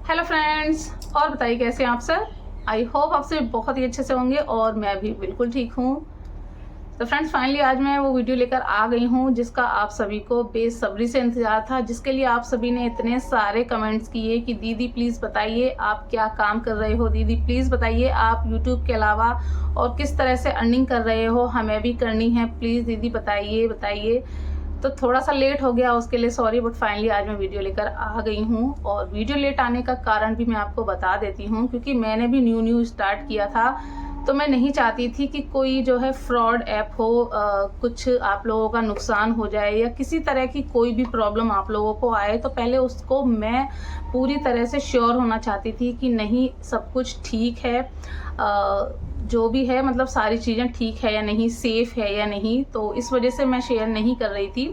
Hello friends, और बताइए कैसे हैं आप सर। आई होप आप सब बहुत ही अच्छे से होंगे और मैं भी बिल्कुल ठीक हूँ। तो फ्रेंड्स, फाइनली आज मैं वो वीडियो लेकर आ गई हूँ जिसका आप सभी को बेसब्री से इंतजार था, जिसके लिए आप सभी ने इतने सारे कमेंट्स किए कि दीदी प्लीज़ बताइए आप क्या काम कर रहे हो, दीदी प्लीज़ बताइए आप यूट्यूब के अलावा और किस तरह से अर्निंग कर रहे हो, हमें भी करनी है, प्लीज़ दीदी बताइए बताइए। तो थोड़ा सा लेट हो गया, उसके लिए सॉरी, बट फाइनली आज मैं वीडियो लेकर आ गई हूँ। और वीडियो लेट आने का कारण भी मैं आपको बता देती हूँ, क्योंकि मैंने भी न्यू स्टार्ट किया था, तो मैं नहीं चाहती थी कि कोई जो है फ्रॉड ऐप हो, कुछ आप लोगों का नुकसान हो जाए या किसी तरह की कोई भी प्रॉब्लम आप लोगों को आए। तो पहले उसको मैं पूरी तरह से श्योर होना चाहती थी कि नहीं, सब कुछ ठीक है, जो भी है मतलब सारी चीज़ें ठीक है या नहीं, सेफ़ है या नहीं। तो इस वजह से मैं शेयर नहीं कर रही थी।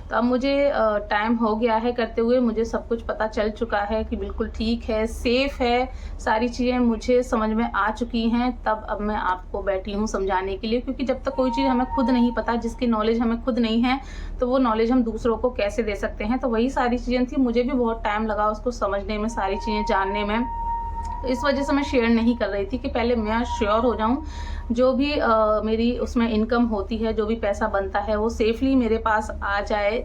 तो अब मुझे टाइम हो गया है करते हुए, मुझे सब कुछ पता चल चुका है कि बिल्कुल ठीक है, सेफ़ है, सारी चीज़ें मुझे समझ में आ चुकी हैं। तब अब मैं आपको बैठी हूँ समझाने के लिए, क्योंकि जब तक कोई चीज़ हमें खुद नहीं पता, जिसकी नॉलेज हमें खुद नहीं है, तो वो नॉलेज हम दूसरों को कैसे दे सकते हैं। तो वही सारी चीज़ें थी, मुझे भी बहुत टाइम लगा उसको समझने में, सारी चीज़ें जानने में। तो इस वजह से मैं शेयर नहीं कर रही थी कि पहले मैं श्योर हो जाऊं, जो भी मेरी उसमें इनकम होती है, जो भी पैसा बनता है, वो सेफली मेरे पास आ जाए,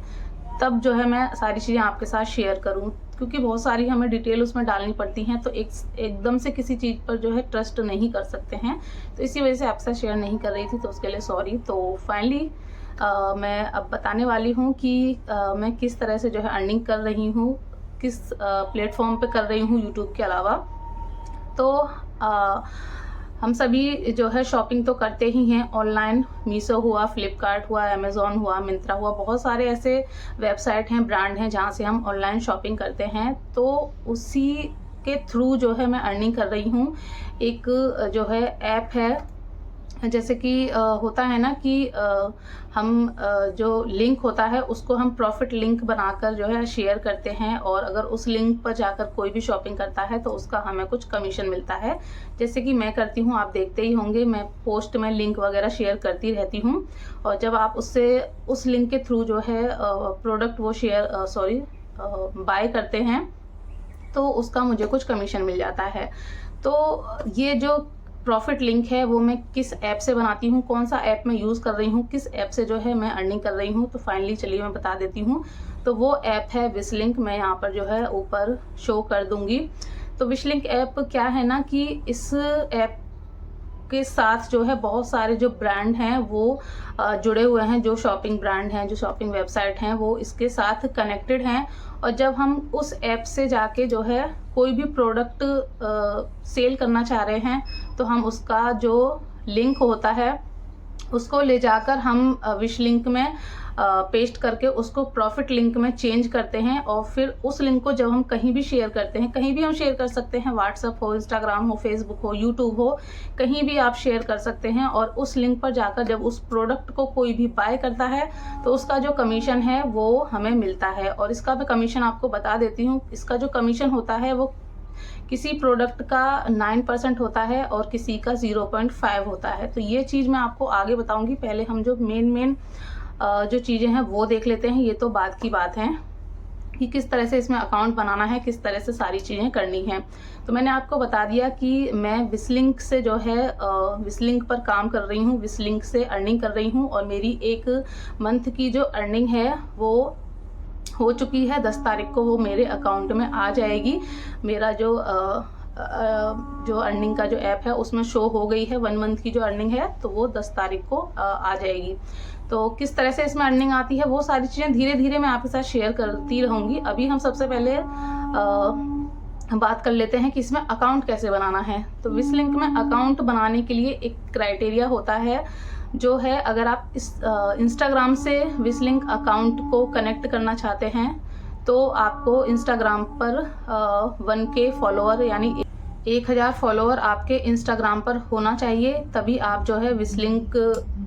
तब जो है मैं सारी चीज़ें आपके साथ शेयर करूं। क्योंकि बहुत सारी हमें डिटेल उसमें डालनी पड़ती हैं, तो एकदम से किसी चीज़ पर जो है ट्रस्ट नहीं कर सकते हैं। तो इसी वजह से आपके साथ शेयर नहीं कर रही थी, तो उसके लिए सॉरी। तो फाइनली मैं अब बताने वाली हूँ कि मैं किस तरह से जो है अर्निंग कर रही हूँ, किस प्लेटफॉर्म पे कर रही हूँ यूट्यूब के अलावा। तो हम सभी जो है शॉपिंग तो करते ही हैं ऑनलाइन। मीशो हुआ, फ्लिपकार्ट हुआ, अमेज़ॉन हुआ, मिंत्रा हुआ, बहुत सारे ऐसे वेबसाइट हैं, ब्रांड हैं जहाँ से हम ऑनलाइन शॉपिंग करते हैं। तो उसी के थ्रू जो है मैं अर्निंग कर रही हूँ। एक जो है ऐप है, जैसे कि होता है ना कि हम जो लिंक होता है उसको हम प्रॉफिट लिंक बनाकर जो है शेयर करते हैं, और अगर उस लिंक पर जाकर कोई भी शॉपिंग करता है तो उसका हमें कुछ कमीशन मिलता है। जैसे कि मैं करती हूँ, आप देखते ही होंगे, मैं पोस्ट में लिंक वगैरह शेयर करती रहती हूँ, और जब आप उससे उस लिंक के थ्रू जो है प्रोडक्ट वो बाय करते हैं, तो उसका मुझे कुछ कमीशन मिल जाता है। तो ये जो प्रॉफिट लिंक है वो मैं किस ऐप से बनाती हूँ, कौन सा ऐप मैं यूज़ कर रही हूँ, किस ऐप से जो है मैं अर्निंग कर रही हूँ, तो फाइनली चलिए मैं बता देती हूँ। तो वो ऐप है विशलिंक, मैं यहाँ पर जो है ऊपर शो कर दूँगी। तो विशलिंक ऐप क्या है ना कि इस ऐप के साथ जो है बहुत सारे जो ब्रांड हैं वो जुड़े हुए हैं, जो शॉपिंग ब्रांड हैं, जो शॉपिंग वेबसाइट हैं, वो इसके साथ कनेक्टेड हैं। और जब हम उस ऐप से जाके जो है कोई भी प्रोडक्ट सेल करना चाह रहे हैं, तो हम उसका जो लिंक होता है उसको ले जाकर हम विश लिंक में पेस्ट करके उसको प्रॉफिट लिंक में चेंज करते हैं। और फिर उस लिंक को जब हम कहीं भी शेयर करते हैं, कहीं भी हम शेयर कर सकते हैं, व्हाट्सएप हो, इंस्टाग्राम हो, फेसबुक हो, यूट्यूब हो, कहीं भी आप शेयर कर सकते हैं। और उस लिंक पर जाकर जब उस प्रोडक्ट को कोई भी बाय करता है, तो उसका जो कमीशन है वो हमें मिलता है। और इसका भी कमीशन आपको बता देती हूँ, इसका जो कमीशन होता है वो किसी प्रोडक्ट का 9% होता है और किसी का 0.5 होता है। तो ये चीज़ मैं आपको आगे बताऊंगी, पहले हम जो मेन जो चीज़ें हैं वो देख लेते हैं। ये तो बाद की बात है कि किस तरह से इसमें अकाउंट बनाना है, किस तरह से सारी चीज़ें करनी है। तो मैंने आपको बता दिया कि मैं विशलिंक से जो है विशलिंक पर काम कर रही हूँ, विशलिंक से अर्निंग कर रही हूँ, और मेरी एक मंथ की जो अर्निंग है वो हो चुकी है। 10 तारीख को वो मेरे अकाउंट में आ जाएगी। मेरा जो अर्निंग का जो ऐप है उसमें शो हो गई है 1 मंथ की जो अर्निंग है, तो वो 10 तारीख को आ जाएगी। तो किस तरह से इसमें अर्निंग आती है वो सारी चीज़ें धीरे धीरे मैं आपके साथ शेयर करती रहूँगी। अभी हम सबसे पहले बात कर लेते हैं कि इसमें अकाउंट कैसे बनाना है। तो विशलिंक में अकाउंट बनाने के लिए एक क्राइटेरिया होता है, जो है अगर आप इस इंस्टाग्राम से विशलिंक अकाउंट को कनेक्ट करना चाहते हैं, तो आपको इंस्टाग्राम पर 1K फॉलोअर यानी 1000 फॉलोअर आपके इंस्टाग्राम पर होना चाहिए, तभी आप जो है विशलिंक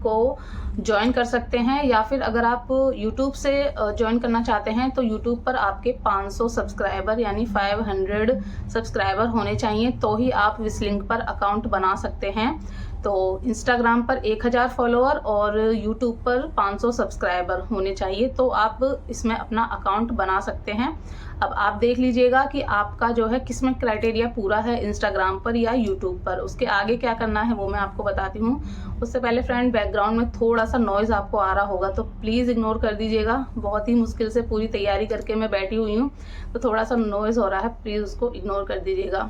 को ज्वाइन कर सकते हैं। या फिर अगर आप यूट्यूब से ज्वाइन करना चाहते हैं, तो यूट्यूब पर आपके 500 सब्सक्राइबर यानी 500 सब्सक्राइबर होने चाहिए, तो ही आप विशलिंक पर अकाउंट बना सकते हैं। तो इंस्टाग्राम पर 1000 फॉलोअर और यूट्यूब पर 500 सब्सक्राइबर होने चाहिए, तो आप इसमें अपना अकाउंट बना सकते हैं। अब आप देख लीजिएगा कि आपका जो है किसमें क्राइटेरिया पूरा है, इंस्टाग्राम पर या यूट्यूब पर। उसके आगे क्या करना है वो मैं आपको बताती हूँ। उससे पहले फ्रेंड, बैकग्राउंड में थोड़ा सा नॉइज़ आपको आ रहा होगा तो प्लीज़ इग्नोर कर दीजिएगा। बहुत ही मुश्किल से पूरी तैयारी करके मैं बैठी हुई हूँ, तो थोड़ा सा नॉइज़ हो रहा है, प्लीज़ उसको इग्नोर कर दीजिएगा।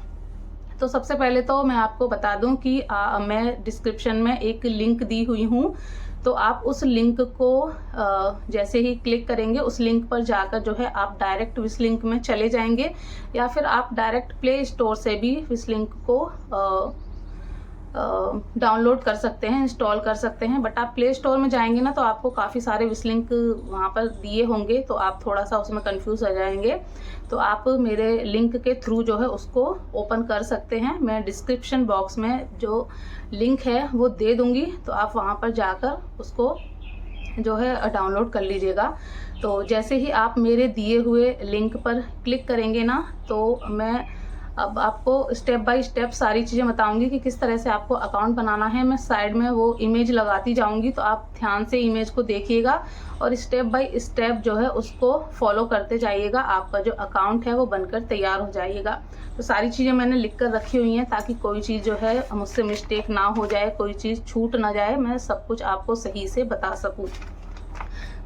तो सबसे पहले तो मैं आपको बता दूं कि मैं डिस्क्रिप्शन में एक लिंक दी हुई हूँ, तो आप उस लिंक को जैसे ही क्लिक करेंगे उस लिंक पर जाकर जो है आप डायरेक्ट विश लिंक में चले जाएंगे, या फिर आप डायरेक्ट प्ले स्टोर से भी विश लिंक को डाउनलोड कर सकते हैं, इंस्टॉल कर सकते हैं। बट आप प्ले स्टोर में जाएंगे ना तो आपको काफ़ी सारे विश लिंक वहाँ पर दिए होंगे, तो आप थोड़ा सा उसमें कंफ्यूज हो जाएंगे। तो आप मेरे लिंक के थ्रू जो है उसको ओपन कर सकते हैं। मैं डिस्क्रिप्शन बॉक्स में जो लिंक है वो दे दूँगी, तो आप वहाँ पर जाकर उसको जो है डाउनलोड कर लीजिएगा। तो जैसे ही आप मेरे दिए हुए लिंक पर क्लिक करेंगे ना, तो मैं अब आपको स्टेप बाय स्टेप सारी चीज़ें बताऊंगी कि किस तरह से आपको अकाउंट बनाना है। मैं साइड में वो इमेज लगाती जाऊंगी, तो आप ध्यान से इमेज को देखिएगा और स्टेप बाय स्टेप जो है उसको फॉलो करते जाइएगा। आपका जो अकाउंट है वो बनकर तैयार हो जाइएगा। तो सारी चीज़ें मैंने लिख कर रखी हुई हैं ताकि कोई चीज़ जो है मुझसे मिस्टेक ना हो जाए, कोई चीज़ छूट ना जाए, मैं सब कुछ आपको सही से बता सकूँ।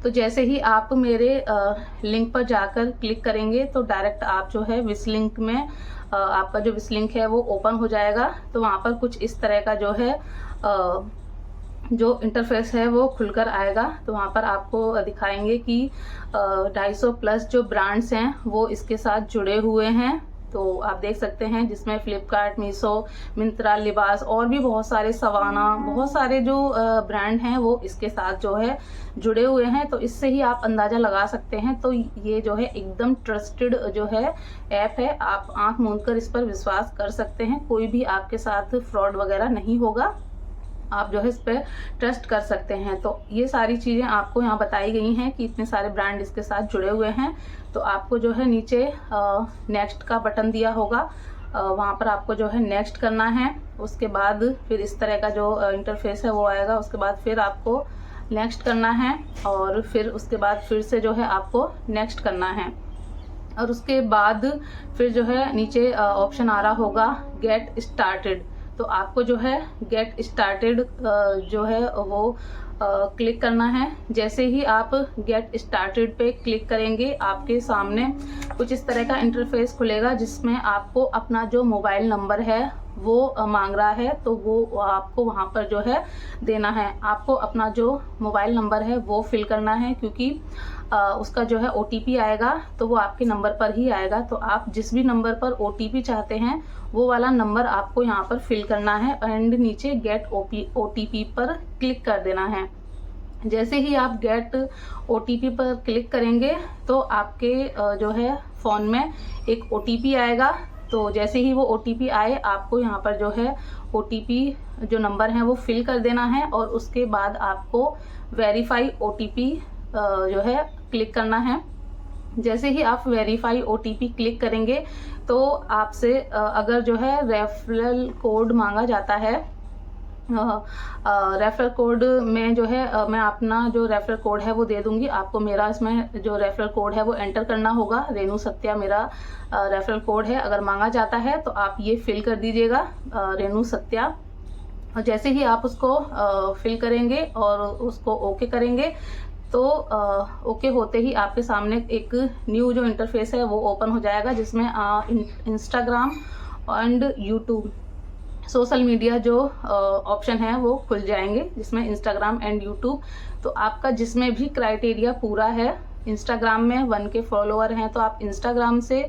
तो जैसे ही आप मेरे लिंक पर जाकर क्लिक करेंगे तो डायरेक्ट आप जो है विश लिंक में आपका जो विश लिंक है वो ओपन हो जाएगा। तो वहाँ पर कुछ इस तरह का जो है जो इंटरफेस है वो खुलकर आएगा। तो वहाँ पर आपको दिखाएंगे कि 250 प्लस जो ब्रांड्स हैं वो इसके साथ जुड़े हुए हैं। तो आप देख सकते हैं जिसमें फ्लिपकार्ट, मीशो, मिंत्रा, लिबास और भी बहुत सारे, सवाना, बहुत सारे जो ब्रांड हैं वो इसके साथ जो है जुड़े हुए हैं। तो इससे ही आप अंदाज़ा लगा सकते हैं। तो ये जो है एकदम ट्रस्टेड जो है ऐप है, आप आंख मूंद कर इस पर विश्वास कर सकते हैं। कोई भी आपके साथ फ्रॉड वगैरह नहीं होगा, आप जो है इस पर ट्रस्ट कर सकते हैं। तो ये सारी चीज़ें आपको यहाँ बताई गई हैं कि इतने सारे ब्रांड इसके साथ जुड़े हुए हैं। तो आपको जो है नीचे नेक्स्ट का बटन दिया होगा, वहाँ पर आपको जो है नेक्स्ट करना है। उसके बाद फिर इस तरह का जो इंटरफेस है वो आएगा। उसके बाद फिर आपको नेक्स्ट करना है और फिर उसके बाद फिर से जो है आपको नेक्स्ट करना है। और उसके बाद फिर जो है नीचे ऑप्शन आ रहा होगा गेट स्टार्टेड। तो आपको जो है गेट स्टार्टेड जो है वो क्लिक करना है। जैसे ही आप गेट स्टार्टेड पे क्लिक करेंगे आपके सामने कुछ इस तरह का इंटरफेस खुलेगा, जिसमें आपको अपना जो मोबाइल नंबर है वो मांग रहा है। तो वो आपको वहाँ पर जो है देना है। आपको अपना जो मोबाइल नंबर है वो फिल करना है, क्योंकि उसका जो है OTP आएगा तो वो आपके नंबर पर ही आएगा। तो आप जिस भी नंबर पर OTP चाहते हैं वो वाला नंबर आपको यहाँ पर फिल करना है एंड नीचे गेट OTP पर क्लिक कर देना है। जैसे ही आप गेट OTP पर क्लिक करेंगे तो आपके जो है फ़ोन में एक OTP आएगा। तो जैसे ही वो OTP आए आपको यहाँ पर जो है OTP जो नंबर है वो फिल कर देना है और उसके बाद आपको वेरीफाई OTP जो है क्लिक करना है। जैसे ही आप वेरीफाई OTP क्लिक करेंगे तो आपसे अगर जो है रेफरल कोड मांगा जाता है, रेफरल कोड में जो है मैं अपना जो रेफरल कोड है वो दे दूंगी आपको। मेरा इसमें जो रेफरल कोड है वो एंटर करना होगा। रेनू सत्या मेरा रेफरल कोड है। अगर मांगा जाता है तो आप ये फिल कर दीजिएगा, रेनू सत्या। और जैसे ही आप उसको फिल करेंगे और उसको ओके करेंगे तो ओके होते ही आपके सामने एक न्यू जो इंटरफेस है वो ओपन हो जाएगा, जिसमें Instagram and YouTube social media जो ऑप्शन है वो खुल जाएंगे, जिसमें इंस्टाग्राम एंड यूट्यूब। तो आपका जिसमें भी क्राइटेरिया पूरा है, इंस्टाग्राम में 1K फॉलोअर हैं तो आप इंस्टाग्राम से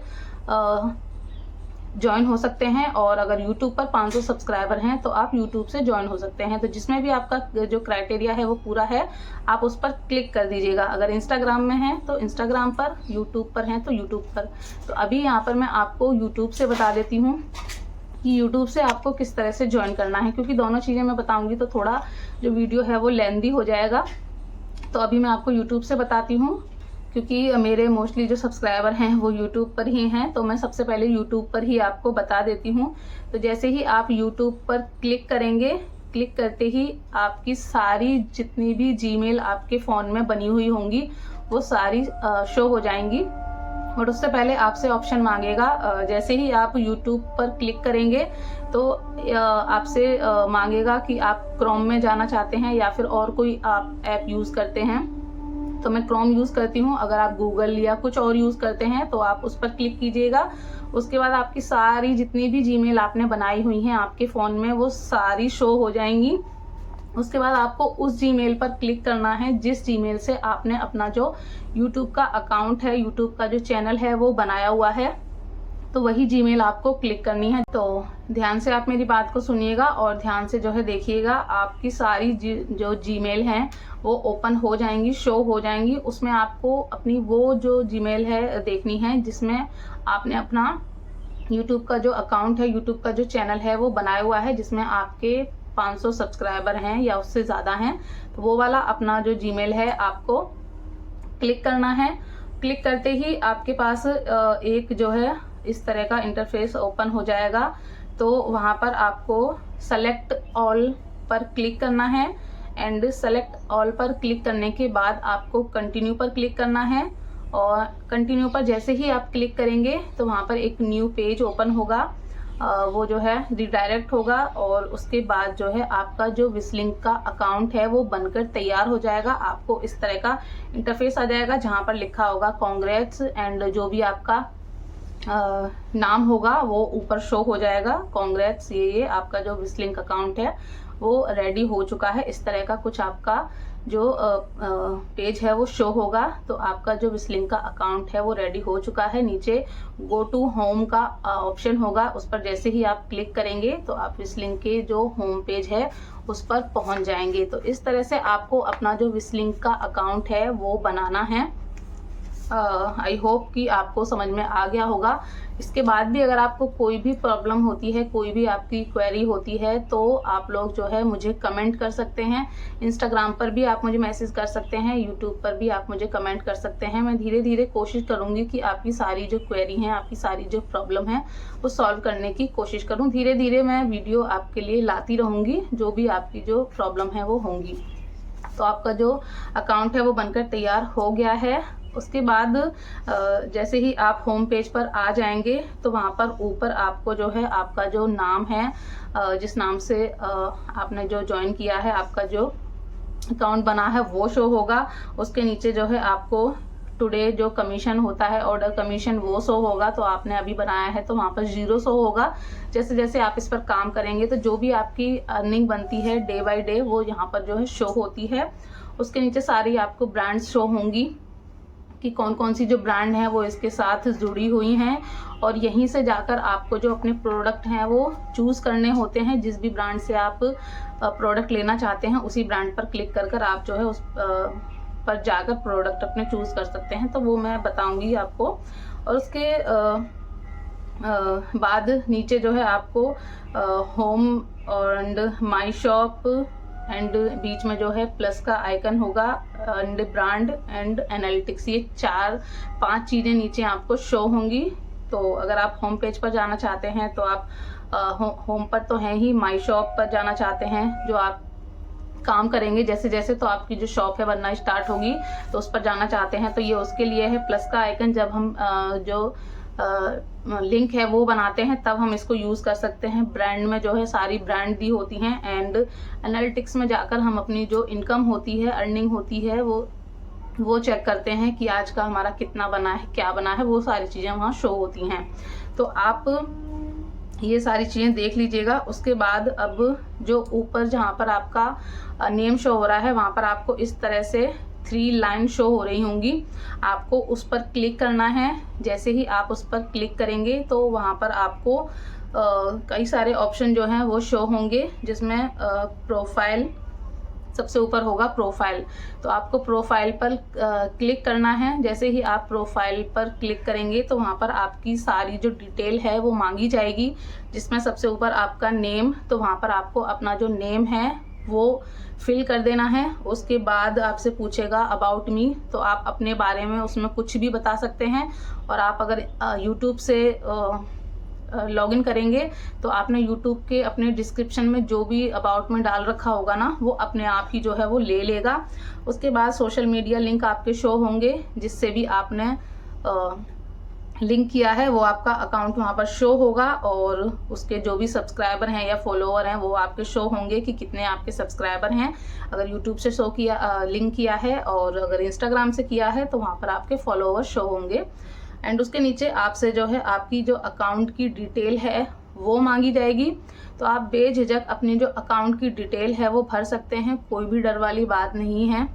ज्वाइन हो सकते हैं, और अगर यूट्यूब पर 500 सब्सक्राइबर हैं तो आप यूट्यूब से ज्वाइन हो सकते हैं। तो जिसमें भी आपका जो क्राइटेरिया है वो पूरा है आप उस पर क्लिक कर दीजिएगा। अगर इंस्टाग्राम में है तो इंस्टाग्राम पर, यूट्यूब पर हैं तो यूट्यूब पर। तो अभी यहाँ पर मैं आपको यूट्यूब से बता देती हूँ कि यूट्यूब से आपको किस तरह से ज्वाइन करना है, क्योंकि दोनों चीज़ें मैं बताऊँगी तो थोड़ा जो वीडियो है वो लेंदी हो जाएगा। तो अभी मैं आपको यूट्यूब से बताती हूँ, क्योंकि मेरे मोस्टली जो सब्सक्राइबर हैं वो यूट्यूब पर ही हैं। तो मैं सबसे पहले यूट्यूब पर ही आपको बता देती हूँ। तो जैसे ही आप यूट्यूब पर क्लिक करेंगे क्लिक करते ही आपकी सारी जितनी भी जीमेल आपके फ़ोन में बनी हुई होंगी वो सारी शो हो जाएंगी। और उससे पहले आपसे ऑप्शन मांगेगा, जैसे ही आप YouTube पर क्लिक करेंगे तो आपसे मांगेगा कि आप क्रोम में जाना चाहते हैं या फिर और कोई आप ऐप यूज़ करते हैं। तो मैं क्रोम यूज़ करती हूँ। अगर आप गूगल या कुछ और यूज़ करते हैं तो आप उस पर क्लिक कीजिएगा। उसके बाद आपकी सारी जितनी भी जीमेल आपने बनाई हुई हैं आपके फ़ोन में वो सारी शो हो जाएंगी। उसके बाद आपको उस जीमेल पर क्लिक करना है जिस जीमेल से आपने अपना जो YouTube का अकाउंट है, YouTube का जो चैनल है वो बनाया हुआ है, तो वही जीमेल आपको क्लिक करनी है। तो ध्यान से आप मेरी बात को सुनिएगा और ध्यान से जो है देखिएगा। आपकी सारी जो जीमेल हैं वो ओपन हो जाएंगी, शो हो जाएंगी। उसमें आपको अपनी वो जो जीमेल है देखनी है जिसमें आपने अपना YouTube का जो अकाउंट है, YouTube का जो चैनल है वो बनाया हुआ है, जिसमें आपके 500 सब्सक्राइबर हैं या उससे ज़्यादा हैं। तो वो वाला अपना जो जीमेल है आपको क्लिक करना है। क्लिक करते ही आपके पास एक जो है इस तरह का इंटरफेस ओपन हो जाएगा। तो वहाँ पर आपको सेलेक्ट ऑल पर क्लिक करना है एंड सेलेक्ट ऑल पर क्लिक करने के बाद आपको कंटिन्यू पर क्लिक करना है। और कंटिन्यू पर जैसे ही आप क्लिक करेंगे तो वहाँ पर एक न्यू पेज ओपन होगा, वो जो है रिडायरेक्ट होगा और उसके बाद जो है आपका जो विस्लिंक का अकाउंट है वो बनकर तैयार हो जाएगा। आपको इस तरह का इंटरफेस आ जाएगा जहाँ पर लिखा होगा कांग्रेट्स एंड जो भी आपका नाम होगा वो ऊपर शो हो जाएगा। कांग्रेट्स, ये आपका जो विस्लिंक अकाउंट है वो रेडी हो चुका है। इस तरह का कुछ आपका जो पेज है वो शो होगा। तो आपका जो विस्लिंक का अकाउंट है वो रेडी हो चुका है। नीचे गो टू होम का ऑप्शन होगा, उस पर जैसे ही आप क्लिक करेंगे तो आप विस्लिंक के जो होम पेज है उस पर पहुंच जाएंगे। तो इस तरह से आपको अपना जो विस्लिंक का अकाउंट है वो बनाना है। आई होप कि आपको समझ में आ गया होगा। इसके बाद भी अगर आपको कोई भी प्रॉब्लम होती है, कोई भी आपकी क्वेरी होती है तो आप लोग जो है मुझे कमेंट कर सकते हैं। इंस्टाग्राम पर भी आप मुझे मैसेज कर सकते हैं, यूट्यूब पर भी आप मुझे कमेंट कर सकते हैं। मैं धीरे धीरे कोशिश करूँगी कि आपकी सारी जो क्वेरी हैं, आपकी सारी जो प्रॉब्लम है वो सॉल्व करने की कोशिश करूँ। धीरे धीरे मैं वीडियो आपके लिए लाती रहूँगी, जो भी आपकी जो प्रॉब्लम है वो होंगी। तो आपका जो अकाउंट है वो बनकर तैयार हो गया है। उसके बाद जैसे ही आप होम पेज पर आ जाएंगे तो वहाँ पर ऊपर आपको जो है आपका जो नाम है, जिस नाम से आपने जो ज्वाइन किया है, आपका जो अकाउंट बना है वो शो होगा। उसके नीचे जो है आपको टुडे जो कमीशन होता है, ऑर्डर कमीशन, वो शो होगा। तो आपने अभी बनाया है तो वहाँ पर 0 शो होगा। जैसे जैसे आप इस पर काम करेंगे तो जो भी आपकी अर्निंग बनती है डे बाय डे वो यहाँ पर जो है शो होती है। उसके नीचे सारी आपको ब्रांड्स शो होंगी कि कौन कौन सी जो ब्रांड है वो इसके साथ जुड़ी हुई हैं। और यहीं से जाकर आपको जो अपने प्रोडक्ट हैं वो चूज़ करने होते हैं। जिस भी ब्रांड से आप प्रोडक्ट लेना चाहते हैं उसी ब्रांड पर क्लिक कर कर आप जो है उस पर जाकर प्रोडक्ट अपने चूज़ कर सकते हैं। तो वो मैं बताऊंगी आपको। और उसके बाद नीचे जो है आपको home and my shop and बीच में जो है प्लस का आइकन होगा एंड ब्रांड एंड एनालिटिक्स, ये 4-5 चीज़ें नीचे आपको शो होंगी। तो अगर आप होम पेज पर जाना चाहते हैं तो आप होम पर तो है ही, माई शॉप पर जाना चाहते हैं, जो आप काम करेंगे जैसे जैसे तो आपकी जो शॉप है बनना स्टार्ट होगी तो उस पर जाना चाहते हैं तो ये उसके लिए है प्लस का आइकन। जब हम जो लिंक है वो बनाते हैं तब हम इसको यूज़ कर सकते हैं। ब्रांड में जो है सारी ब्रांड दी होती हैं एंड एनालिटिक्स में जाकर हम अपनी जो इनकम होती है, अर्निंग होती है, वो चेक करते हैं कि आज का हमारा कितना बना है, क्या बना है, वो सारी चीज़ें वहाँ शो होती हैं। तो आप ये सारी चीज़ें देख लीजिएगा। उसके बाद अब जो ऊपर जहाँ पर आपका नेम शो हो रहा है वहाँ पर आपको इस तरह से 3 लाइन शो हो रही होंगी। आपको उस पर क्लिक करना है। जैसे ही आप उस पर क्लिक करेंगे तो वहाँ पर आपको कई सारे ऑप्शन जो हैं वो शो होंगे, जिसमें प्रोफाइल सबसे ऊपर होगा, प्रोफाइल। तो आपको प्रोफाइल पर क्लिक करना है। जैसे ही आप प्रोफाइल पर क्लिक करेंगे तो वहाँ पर आपकी सारी जो डिटेल है वो मांगी जाएगी, जिसमें सबसे ऊपर आपका नेम। तो वहाँ पर आपको अपना जो नेम है वो फिल कर देना है। उसके बाद आपसे पूछेगा अबाउट मी, तो आप अपने बारे में उसमें कुछ भी बता सकते हैं। और आप अगर यूट्यूब से लॉगिन करेंगे तो आपने यूट्यूब के अपने डिस्क्रिप्शन में जो भी अबाउट में डाल रखा होगा ना, वो अपने आप ही जो है वो ले लेगा। उसके बाद सोशल मीडिया लिंक आपके शो होंगे, जिससे भी आपने लिंक किया है वो आपका अकाउंट वहाँ पर शो होगा, और उसके जो भी सब्सक्राइबर हैं या फॉलोअर हैं वो आपके शो होंगे कि कितने आपके सब्सक्राइबर हैं। अगर यूट्यूब से शो किया लिंक किया है, और अगर इंस्टाग्राम से किया है तो वहाँ पर आपके फॉलोअर शो होंगे। एंड उसके नीचे आपसे जो है आपकी जो अकाउंट की डिटेल है वो मांगी जाएगी। तो आप बेझिझक अपनी जो अकाउंट की डिटेल है वो भर सकते हैं, कोई भी डर वाली बात नहीं है,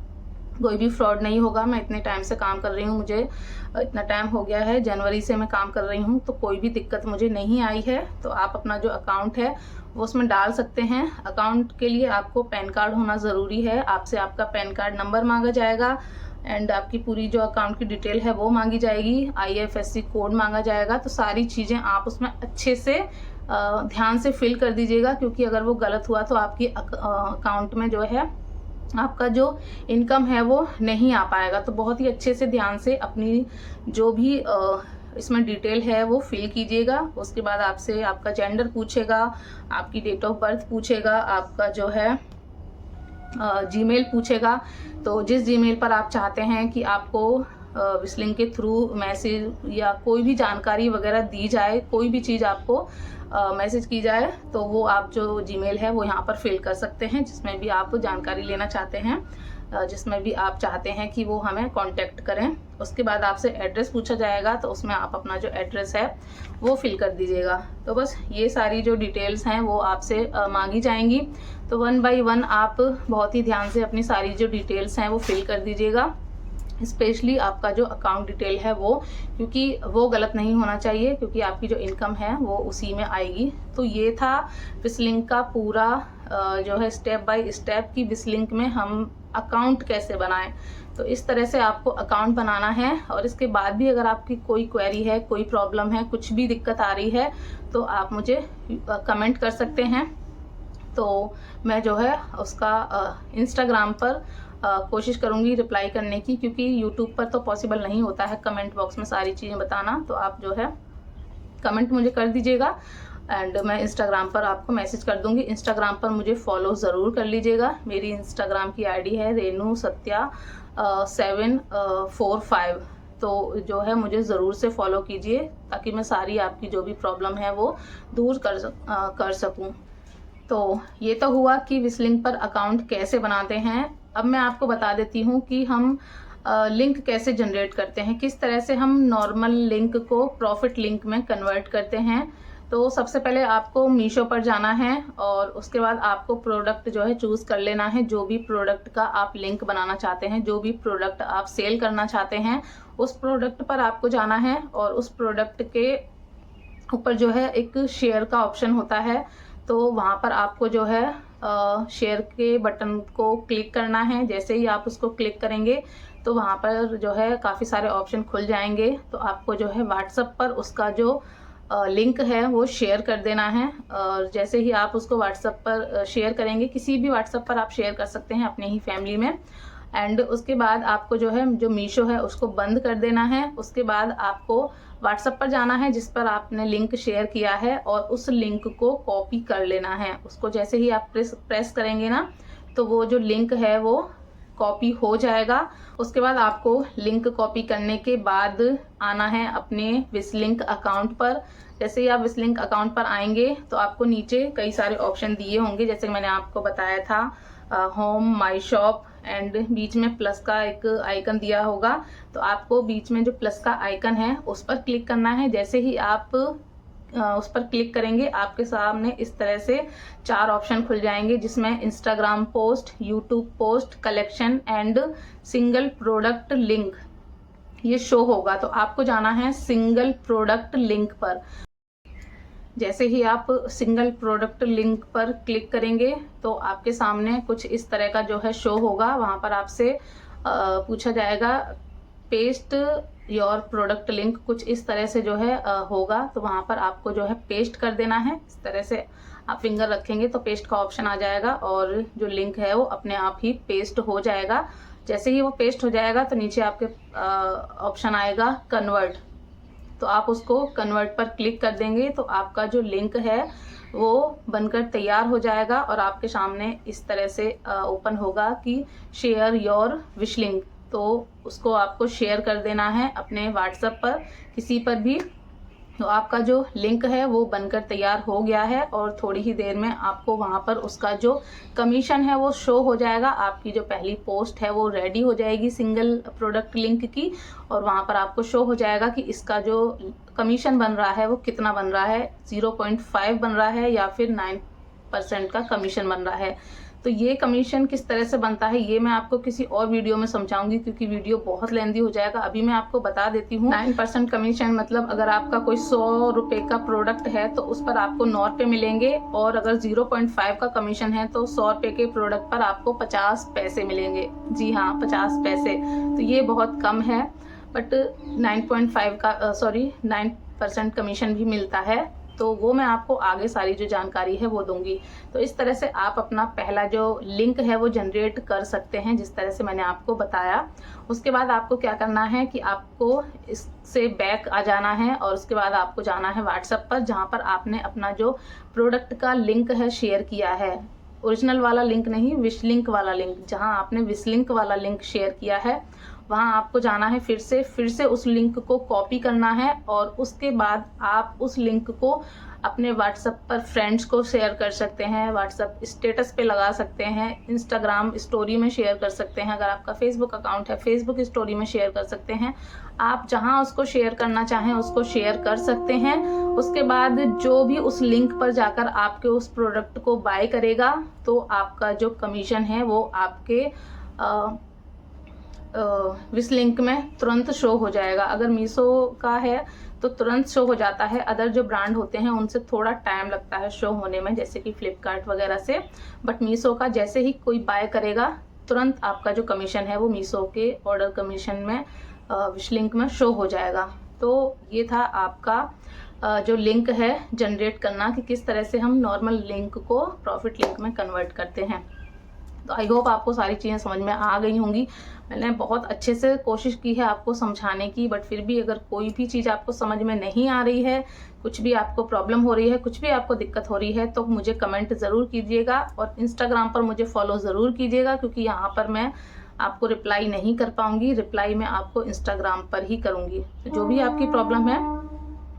कोई भी फ्रॉड नहीं होगा। मैं इतने टाइम से काम कर रही हूँ, मुझे इतना टाइम हो गया है, जनवरी से मैं काम कर रही हूँ, तो कोई भी दिक्कत मुझे नहीं आई है। तो आप अपना जो अकाउंट है वो उसमें डाल सकते हैं। अकाउंट के लिए आपको पैन कार्ड होना ज़रूरी है, आपसे आपका पैन कार्ड नंबर मांगा जाएगा, एंड आपकी पूरी जो अकाउंट की डिटेल है वो मांगी जाएगी, IFSC कोड मांगा जाएगा। तो सारी चीज़ें आप उसमें अच्छे से ध्यान से फिल कर दीजिएगा, क्योंकि अगर वो गलत हुआ तो आपकी अकाउंट में जो है आपका जो इनकम है वो नहीं आ पाएगा। तो बहुत ही अच्छे से ध्यान से अपनी जो भी इसमें डिटेल है वो फिल कीजिएगा। उसके बाद आपसे आपका जेंडर पूछेगा, आपकी डेट ऑफ बर्थ पूछेगा, आपका जो है जीमेल पूछेगा। तो जिस जीमेल पर आप चाहते हैं कि आपको विस्लिंग के थ्रू मैसेज या कोई भी जानकारी वगैरह दी जाए, कोई भी चीज़ आपको मैसेज की जाए, तो वो आप जो जीमेल है वो यहाँ पर फिल कर सकते हैं, जिसमें भी आप जानकारी लेना चाहते हैं, जिसमें भी आप चाहते हैं कि वो हमें कांटेक्ट करें। उसके बाद आपसे एड्रेस पूछा जाएगा, तो उसमें आप अपना जो एड्रेस है वो फिल कर दीजिएगा। तो बस ये सारी जो डिटेल्स हैं वो आपसे मांगी जाएंगी। तो 1 बाय 1 आप बहुत ही ध्यान से अपनी सारी जो डिटेल्स हैं वो फिल कर दीजिएगा, स्पेशली आपका जो अकाउंट डिटेल है वो, क्योंकि वो गलत नहीं होना चाहिए, क्योंकि आपकी जो इनकम है वो उसी में आएगी। तो ये था विस्लिंक का पूरा जो है स्टेप बाय स्टेप की विस्लिंक में हम अकाउंट कैसे बनाएं। तो इस तरह से आपको अकाउंट बनाना है, और इसके बाद भी अगर आपकी कोई क्वेरी है, कोई प्रॉब्लम है, कुछ भी दिक्कत आ रही है, तो आप मुझे कमेंट कर सकते हैं। तो मैं जो है उसका इंस्टाग्राम पर कोशिश करूंगी रिप्लाई करने की, क्योंकि यूट्यूब पर तो पॉसिबल नहीं होता है कमेंट बॉक्स में सारी चीज़ें बताना। तो आप जो है कमेंट मुझे कर दीजिएगा, एंड मैं इंस्टाग्राम पर आपको मैसेज कर दूंगी। इंस्टाग्राम पर मुझे फॉलो ज़रूर कर लीजिएगा। मेरी इंस्टाग्राम की आईडी है रेनू सत्या 745। तो जो है मुझे ज़रूर से फॉलो कीजिए, ताकि मैं सारी आपकी जो भी प्रॉब्लम है वो दूर कर सकूँ। तो ये तो हुआ कि विस्लिंग पर अकाउंट कैसे बनाते हैं। अब मैं आपको बता देती हूँ कि हम लिंक कैसे जनरेट करते हैं, किस तरह से हम नॉर्मल लिंक को प्रॉफिट लिंक में कन्वर्ट करते हैं। तो सबसे पहले आपको मीशो पर जाना है, और उसके बाद आपको प्रोडक्ट जो है चूज़ कर लेना है। जो भी प्रोडक्ट का आप लिंक बनाना चाहते हैं, जो भी प्रोडक्ट आप सेल करना चाहते हैं, उस प्रोडक्ट पर आपको जाना है, और उस प्रोडक्ट के ऊपर जो है एक शेयर का ऑप्शन होता है। तो वहाँ पर आपको जो है शेयर के बटन को क्लिक करना है। जैसे ही आप उसको क्लिक करेंगे तो वहाँ पर जो है काफ़ी सारे ऑप्शन खुल जाएंगे। तो आपको जो है व्हाट्सएप पर उसका जो लिंक है वो शेयर कर देना है, और जैसे ही आप उसको व्हाट्सएप पर शेयर करेंगे, किसी भी व्हाट्सएप पर आप शेयर कर सकते हैं अपने ही फैमिली में, एंड उसके बाद आपको जो है जो मीशो है उसको बंद कर देना है। उसके बाद आपको व्हाट्सएप पर जाना है जिस पर आपने लिंक शेयर किया है, और उस लिंक को कॉपी कर लेना है। उसको जैसे ही आप प्रेस करेंगे ना, तो वो जो लिंक है वो कॉपी हो जाएगा। उसके बाद आपको लिंक कॉपी करने के बाद आना है अपने विस्लिंक अकाउंट पर। जैसे ही आप विस्लिंक अकाउंट पर आएंगे तो आपको नीचे कई सारे ऑप्शन दिए होंगे, जैसे मैंने आपको बताया था, होम, माई शॉप, एंड बीच में प्लस का एक आइकन दिया होगा। तो आपको बीच में जो प्लस का आइकन है उस पर क्लिक करना है। जैसे ही आप उस पर क्लिक करेंगे, आपके सामने इस तरह से 4 ऑप्शन खुल जाएंगे, जिसमें Instagram post, YouTube post, collection and single product link ये शो होगा। तो आपको जाना है सिंगल प्रोडक्ट लिंक पर। जैसे ही आप सिंगल प्रोडक्ट लिंक पर क्लिक करेंगे तो आपके सामने कुछ इस तरह का जो है शो होगा। वहाँ पर आपसे पूछा जाएगा पेस्ट योर प्रोडक्ट लिंक, कुछ इस तरह से जो है होगा। तो वहाँ पर आपको जो है पेस्ट कर देना है। इस तरह से आप फिंगर रखेंगे तो पेस्ट का ऑप्शन आ जाएगा, और जो लिंक है वो अपने आप ही पेस्ट हो जाएगा। जैसे ही वो पेस्ट हो जाएगा तो नीचे आपके ऑप्शन आएगा कन्वर्ट। तो आप उसको कन्वर्ट पर क्लिक कर देंगे तो आपका जो लिंक है वो बनकर तैयार हो जाएगा और आपके सामने इस तरह से ओपन होगा कि शेयर योर विश लिंक। तो उसको आपको शेयर कर देना है अपने व्हाट्सएप पर किसी पर भी। तो आपका जो लिंक है वो बनकर तैयार हो गया है और थोड़ी ही देर में आपको वहाँ पर उसका जो कमीशन है वो शो हो जाएगा। आपकी जो पहली पोस्ट है वो रेडी हो जाएगी सिंगल प्रोडक्ट लिंक की और वहाँ पर आपको शो हो जाएगा कि इसका जो कमीशन बन रहा है वो कितना बन रहा है, 0.5 बन रहा है या फिर 9% का कमीशन बन रहा है। तो ये कमीशन किस तरह से बनता है ये मैं आपको किसी और वीडियो में समझाऊंगी क्योंकि वीडियो बहुत लेंदी हो जाएगा। अभी मैं आपको बता देती हूँ 9% कमीशन मतलब अगर आपका कोई 100 रुपये का प्रोडक्ट है तो उस पर आपको 9 रुपये मिलेंगे और अगर 0.5 का कमीशन है तो 100 रुपये के प्रोडक्ट पर आपको 50 पैसे मिलेंगे। जी हाँ, 50 पैसे। तो ये बहुत कम है बट 9% कमीशन भी मिलता है। तो वो मैं आपको आगे सारी जो जानकारी है वो दूंगी। तो इस तरह से आप अपना पहला जो लिंक है वो जनरेट कर सकते हैं जिस तरह से मैंने आपको बताया। उसके बाद आपको क्या करना है कि आपको इससे बैक आ जाना है और उसके बाद आपको जाना है व्हाट्सएप पर जहाँ पर आपने अपना जो प्रोडक्ट का लिंक है शेयर किया है। ओरिजिनल वाला लिंक नहीं, विश लिंक वाला लिंक। जहाँ आपने विश लिंक वाला लिंक शेयर किया है वहाँ आपको जाना है फिर से उस लिंक को कॉपी करना है और उसके बाद आप उस लिंक को अपने व्हाट्सएप पर फ्रेंड्स को शेयर कर सकते हैं, व्हाट्सएप स्टेटस पे लगा सकते हैं, इंस्टाग्राम स्टोरी में शेयर कर सकते हैं, अगर आपका फेसबुक अकाउंट है फेसबुक स्टोरी में शेयर कर सकते हैं। आप जहां उसको शेयर करना चाहें उसको शेयर कर सकते हैं। उसके बाद जो भी उस लिंक पर जाकर आपके उस प्रोडक्ट को बाय करेगा तो आपका जो कमीशन है वो आपके विश लिंक में तुरंत शो हो जाएगा। अगर मीशो का है तो तुरंत शो हो जाता है, अदर जो ब्रांड होते हैं उनसे थोड़ा टाइम लगता है शो होने में, जैसे कि फ्लिपकार्ट वगैरह से। बट मीशो का जैसे ही कोई बाय करेगा तुरंत आपका जो कमीशन है वो मीशो के ऑर्डर कमीशन में विश लिंक में शो हो जाएगा। तो ये था आपका जो लिंक है जनरेट करना कि किस तरह से हम नॉर्मल लिंक को प्रॉफिट लिंक में कन्वर्ट करते हैं। तो आई होप आपको सारी चीज़ें समझ में आ गई होंगी। मैंने बहुत अच्छे से कोशिश की है आपको समझाने की, बट फिर भी अगर कोई भी चीज़ आपको समझ में नहीं आ रही है, कुछ भी आपको प्रॉब्लम हो रही है, कुछ भी आपको दिक्कत हो रही है तो मुझे कमेंट ज़रूर कीजिएगा और इंस्टाग्राम पर मुझे फॉलो ज़रूर कीजिएगा क्योंकि यहाँ पर मैं आपको रिप्लाई नहीं कर पाऊँगी। रिप्लाई मैं आपको इंस्टाग्राम पर ही करूँगी। तो जो भी आपकी प्रॉब्लम है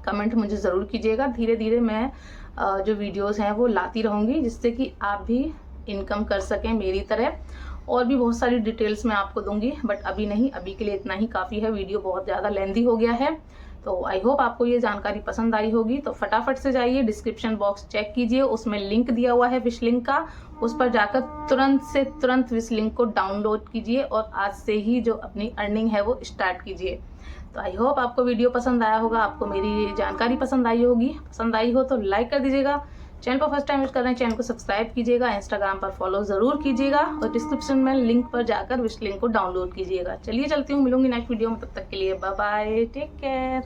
कमेंट मुझे ज़रूर कीजिएगा। धीरे धीरे मैं जो वीडियोज़ हैं वो लाती रहूँगी जिससे कि आप भी इनकम कर सकें मेरी तरह। और भी बहुत सारी डिटेल्स मैं आपको दूंगी बट अभी नहीं, अभी के लिए इतना ही काफ़ी है। वीडियो बहुत ज़्यादा लेंदी हो गया है। तो आई होप आपको ये जानकारी पसंद आई होगी। तो फटाफट से जाइए डिस्क्रिप्शन बॉक्स चेक कीजिए, उसमें लिंक दिया हुआ है विश लिंक का, उस पर जाकर तुरंत से तुरंत विश लिंक को डाउनलोड कीजिए और आज से ही जो अपनी अर्निंग है वो स्टार्ट कीजिए। तो आई होप आपको वीडियो पसंद आया होगा, आपको मेरी जानकारी पसंद आई होगी। पसंद आई हो तो लाइक कर दीजिएगा। चैनल पर फर्स्ट टाइम विजिट कर रहे हैं चैनल को सब्सक्राइब कीजिएगा, इंस्टाग्राम पर फॉलो जरूर कीजिएगा और डिस्क्रिप्शन में लिंक पर जाकर विश लिंक को डाउनलोड कीजिएगा। चलिए चलती हूँ, मिलूंगी नेक्स्ट वीडियो में, तब तक के लिए बाय बाय, टेक केयर।